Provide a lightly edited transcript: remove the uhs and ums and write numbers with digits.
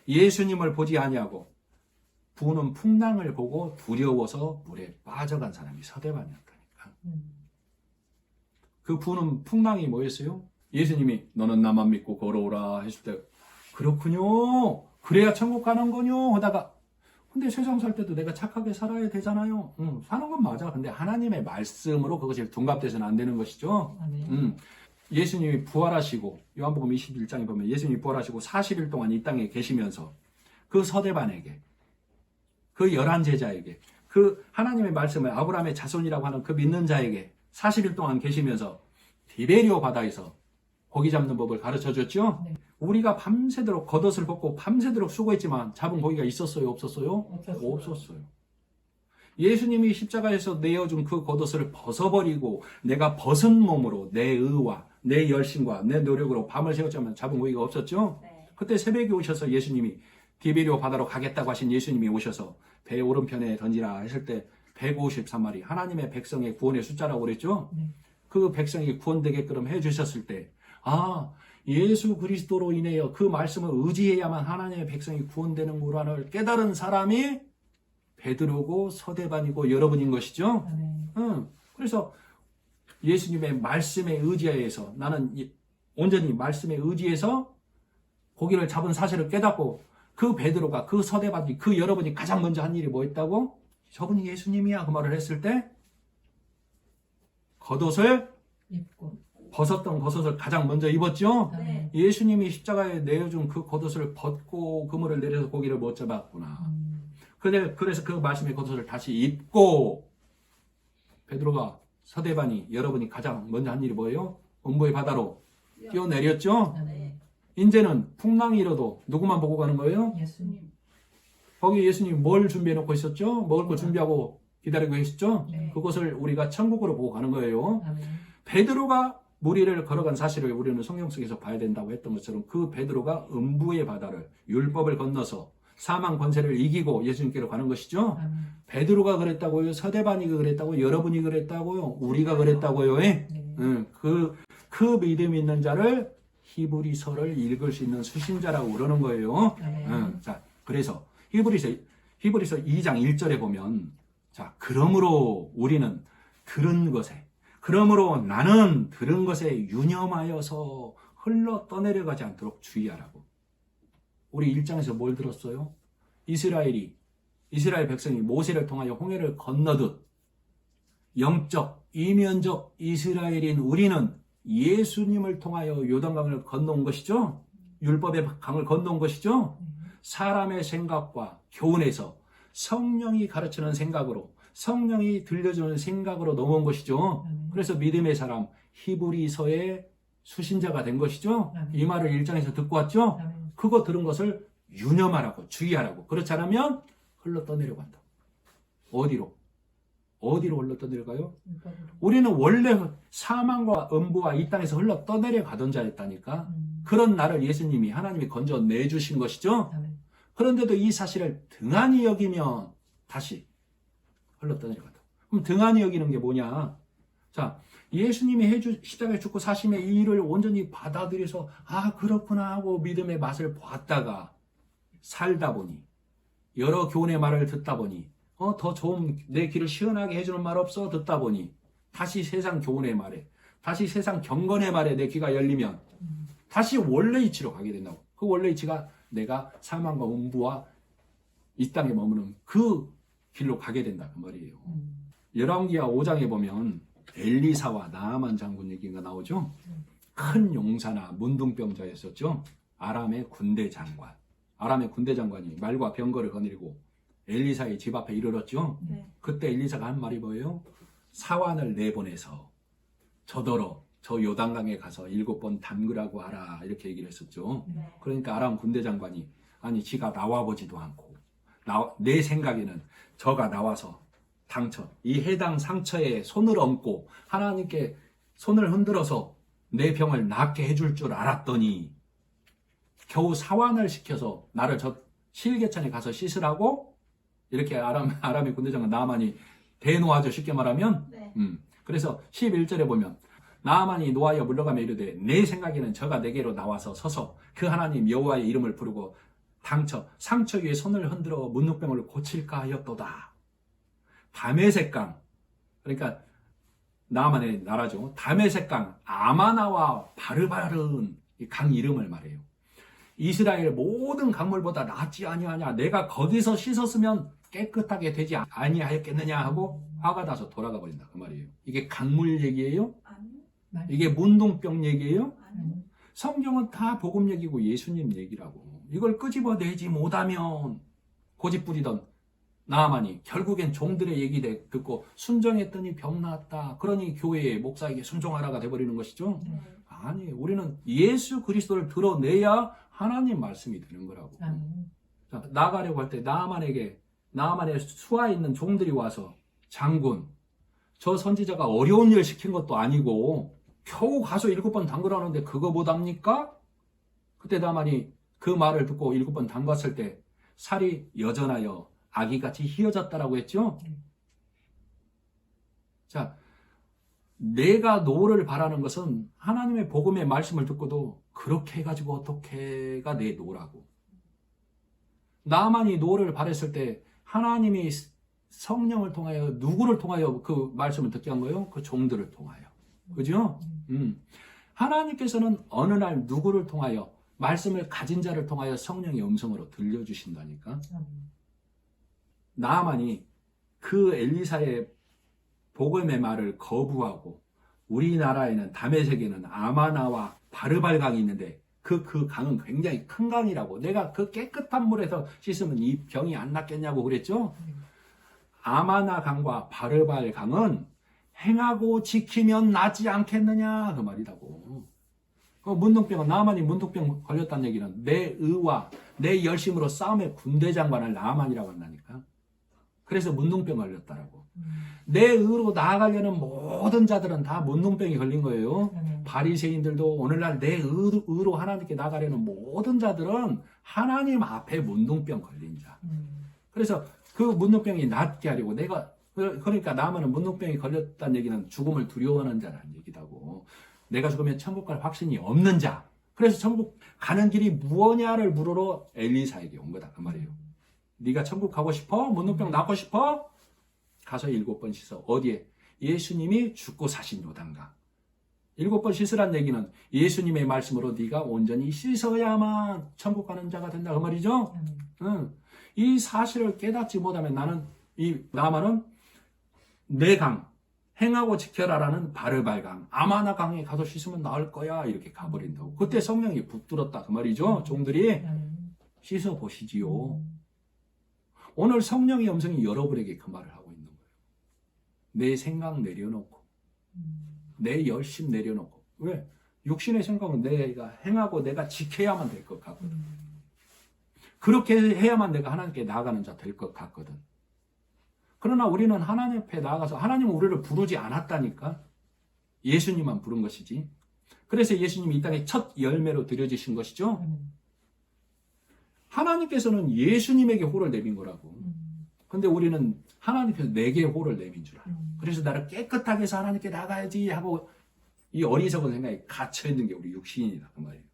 예수님을 보지 아니하고 부는 풍랑을 보고 두려워서 물에 빠져간 사람이 서대반이었다니까. 그 부는 풍랑이 뭐였어요? 예수님이 너는 나만 믿고 걸어오라 했을 때 그렇군요. 그래야 천국 가는 거요. 하다가 근데 세상 살 때도 내가 착하게 살아야 되잖아요. 사는 건 맞아. 근데 하나님의 말씀으로 그것이 둔갑돼서는 안 되는 것이죠. 예수님이 부활하시고 요한복음 21장에 보면 예수님이 부활하시고 40일 동안 이 땅에 계시면서 그 서대반에게 그 11제자에게 그 하나님의 말씀을 아브라함의 자손이라고 하는 그 믿는 자에게 40일 동안 계시면서 디베리오 바다에서 고기 잡는 법을 가르쳐줬죠. 네. 우리가 밤새도록 겉옷을 벗고 밤새도록 수고했지만 잡은 고기가 있었어요? 없었어요? 없었어요. 예수님이 십자가에서 내어준 그 겉옷을 벗어버리고 내가 벗은 몸으로 내 의와 내 열심과 내 노력으로 밤을 새웠지만 잡은 고기가 없었죠. 네. 그때 새벽에 오셔서 예수님이 디베리오 바다로 가겠다고 하신 예수님이 오셔서 배 오른편에 던지라 했을 때 153마리 하나님의 백성의 구원의 숫자라고 그랬죠. 그 백성이 구원되게끔 해주셨을 때 예수 그리스도로 인하여 그 말씀을 의지해야만 하나님의 백성이 구원되는 거라를 깨달은 사람이 베드로고 서대반이고 여러분인 것이죠. 그래서 예수님의 말씀에 의지하여서 나는 온전히 말씀에 의지해서 고기를 잡은 사실을 깨닫고 그 베드로가 그 서대반이 그 여러분이 가장 먼저 한 일이 뭐였다고? 저분이 예수님이야 그 말을 했을 때 겉옷을 입고 벗었던 겉옷을 가장 먼저 입었죠. 네. 예수님이 십자가에 내어준 그 겉옷을 벗고 그물을 내려서 고기를 못 잡았구나. 그래서 그 말씀의 겉옷을 다시 입고 베드로가 서대반이 여러분이 가장 먼저 한 일이 뭐예요? 음부의 바다로 뛰어내렸죠. 네. 이제는 풍랑이 일어도 누구만 보고 가는 거예요? 예수님. 거기 예수님 뭘 준비해 놓고 있었죠? 먹을 거 준비하고 기다리고 계셨죠? 네. 그것을 우리가 천국으로 보고 가는 거예요. 네. 베드로가 물 위를 걸어간 사실을 우리는 성경 속에서 봐야 된다고 했던 것처럼 그 베드로가 음부의 바다를 율법을 건너서 사망 권세를 이기고 예수님께로 가는 것이죠. 베드로가 그랬다고요? 서대반이가 그랬다고요? 여러분이 그랬다고요? 우리가 그랬다고요? 그 믿음 있는 자를 히브리서를 읽을 수 있는 수신자라고 그러는 거예요. 자, 그래서 히브리서 2장 1절에 보면 그러므로 우리는 그러므로 나는 들은 것에 유념하여서 흘러 떠내려가지 않도록 주의하라고. 우리 1장에서 뭘 들었어요? 이스라엘 백성이 모세를 통하여 홍해를 건너듯 영적, 이면적 이스라엘인 우리는 예수님을 통하여 요단강을 건너온 것이죠. 율법의 강을 건너온 것이죠. 사람의 생각과 교훈에서 성령이 가르치는 생각으로 성령이 들려주는 생각으로 넘어온 것이죠. 그래서 믿음의 사람 히브리서의 수신자가 된 것이죠. 이 말을 1장에서 듣고 왔죠. 그거 들은 것을 유념하라고 주의하라고. 그렇지 않으면 흘러 떠내려간다. 어디로 흘러 떠내려가요? 우리는 원래 사망과 음부와 이 땅에서 흘러 떠내려가던 자였다니까. 그런 나를 예수님이 하나님이 건져 내주신 것이죠. 그런데도 이 사실을 등한히 여기면 다시 흘러 떠내려간다. 그럼 등한히 여기는 게 뭐냐? 자, 예수님이 십자가에 죽고 사심의 이 일을 온전히 받아들여서 그렇구나 하고 믿음의 맛을 봤다가 살다 보니 여러 교훈의 말을 듣다 보니 더 좋은 내 길을 시원하게 해주는 말 없어 듣다 보니 다시 세상 교훈의 말에 다시 세상 경건의 말에 내 귀가 열리면 다시 원래 이치로 가게 된다고. 그 원래 이치가 내가 사망과 음부와 이 땅에 머무는 그 길로 가게 된다 그 말이에요. 열왕기하 5장에 보면 엘리사와 나아만 장군 얘기가 나오죠. 큰 용사나 문둥병자였었죠. 아람의 군대 장관이 말과 병거를 거느리고 엘리사의 집 앞에 이르렀죠. 그때 엘리사가 한 말이 뭐예요? 사환을 내보내서 저더러 저 요단강에 가서 7번 담그라고 하라 이렇게 얘기를 했었죠. 그러니까 아람 군대 장관이 지가 나와보지도 않고 내 생각에는 저가 나와서 이 해당 상처에 손을 얹고 하나님께 손을 흔들어서 내 병을 낫게 해줄 줄 알았더니 겨우 사환을 시켜서 나를 저 실개천에 가서 씻으라고 이렇게 아람의 군대장관 나아만이 대노하죠. 쉽게 말하면. 그래서 11절에 보면 나아만이 노하여 물러가며 이르되 내 생각에는 저가 내게로 나와서 서서 그 하나님 여호와의 이름을 부르고 상처 위에 손을 흔들어 문둥병을 고칠까 하였도다. 다메섹강, 그러니까 나만의 나라죠. 다메섹강, 아마나와 바르바른 이 강 이름을 말해요. 이스라엘 모든 강물보다 낫지 아니하냐. 내가 거기서 씻었으면 깨끗하게 되지 아니하였겠느냐 하고 화가 나서 돌아가 버린다. 그 말이에요. 이게 강물 얘기예요? 아니요. 이게 문둥병 얘기예요? 아니요. 성경은 다 복음 얘기고 예수님 얘기라고. 이걸 끄집어내지 못하면 고집부리던 나아만이 결국엔 종들의 얘기 듣고 순종했더니 병 나았다. 그러니 교회에 목사에게 순종하라가 돼버리는 것이죠. 네. 아니, 우리는 예수 그리스도를 드러내야 하나님 말씀이 되는 거라고. 자, 나가려고 할 때 나아만의 수하 있는 종들이 와서 장군, 저 선지자가 어려운 일 시킨 것도 아니고 겨우 가서 7번 담그라는데 그거 못합니까? 그때 나만이 그 말을 듣고 7번 담갔을 때 살이 여전하여 아기같이 휘어졌다라고 했죠? 자, 내가 노를 바라는 것은 하나님의 복음의 말씀을 듣고도 그렇게 해가지고 어떻게가 내 노라고. 나만이 노를 바랬을 때 하나님이 성령을 통하여 누구를 통하여 그 말씀을 듣게 한 거예요? 그 종들을 통하여. 그죠? 하나님께서는 어느 날 누구를 통하여 말씀을 가진 자를 통하여 성령의 음성으로 들려주신다니까. 나아만이 그 엘리사의 복음의 말을 거부하고 우리나라에는 다메섹에는 아마나와 바르발강이 있는데 그 강은 굉장히 큰 강이라고. 내가 그 깨끗한 물에서 씻으면 이 병이 안 낫겠냐고 그랬죠. 아마나 강과 바르발 강은 행하고 지키면 낫지 않겠느냐 그 말이라고. 문둥병은 나아만이 문둥병 걸렸다는 얘기는 내 의와 내 열심으로 싸움의 군대 장관을 나아만이라고 한다니까. 그래서 문둥병 걸렸다라고. 내 의로 나아가려는 모든 자들은 다 문둥병이 걸린 거예요. 바리새인들도 오늘날 내 의로 하나님께 나가려는 모든 자들은 하나님 앞에 문둥병 걸린 자. 그래서 그 문둥병이 낫게 하려고 그러니까 나아만은 문둥병이 걸렸다는 얘기는 죽음을 두려워하는 자라는 얘기다고. 내가 죽으면 천국 갈 확신이 없는 자. 그래서 천국 가는 길이 무엇냐를 물으러 엘리사에게 온 거다 그 말이에요. 네가 천국 가고 싶어? 문둥병 낫고 싶어? 가서 7번 씻어. 어디에? 예수님이 죽고 사신 요단강. 7번 씻으란 얘기는 예수님의 말씀으로 네가 온전히 씻어야만 천국 가는 자가 된다 그 말이죠. 이 사실을 깨닫지 못하면 나만은 내 강, 행하고 지켜라라는 바르발강, 아마나 강에 가서 씻으면 나을 거야 이렇게 가버린다고. 그때 성령이 붙들었다 그 말이죠. 종들이 씻어 보시지요. 오늘 성령의 음성이 여러분에게 그 말을 하고 있는 거예요. 내 생각 내려놓고 내 열심 내려놓고. 왜? 육신의 생각은 내가 행하고 내가 지켜야만 될 것 같거든. 그렇게 해야만 내가 하나님께 나아가는 자 될 것 같거든. 그러나 우리는 하나님 앞에 나아가서 하나님은 우리를 부르지 않았다니까. 예수님만 부른 것이지. 그래서 예수님이 이 땅에 첫 열매로 드려지신 것이죠. 하나님께서는 예수님에게 호를 내민 거라고. 근데 우리는 하나님께서 내게 호를 내민 줄 알아. 그래서 나를 깨끗하게 해서 하나님께 나가야지 하고 이 어리석은 생각에 갇혀있는 게 우리 육신이다 그 말이에요.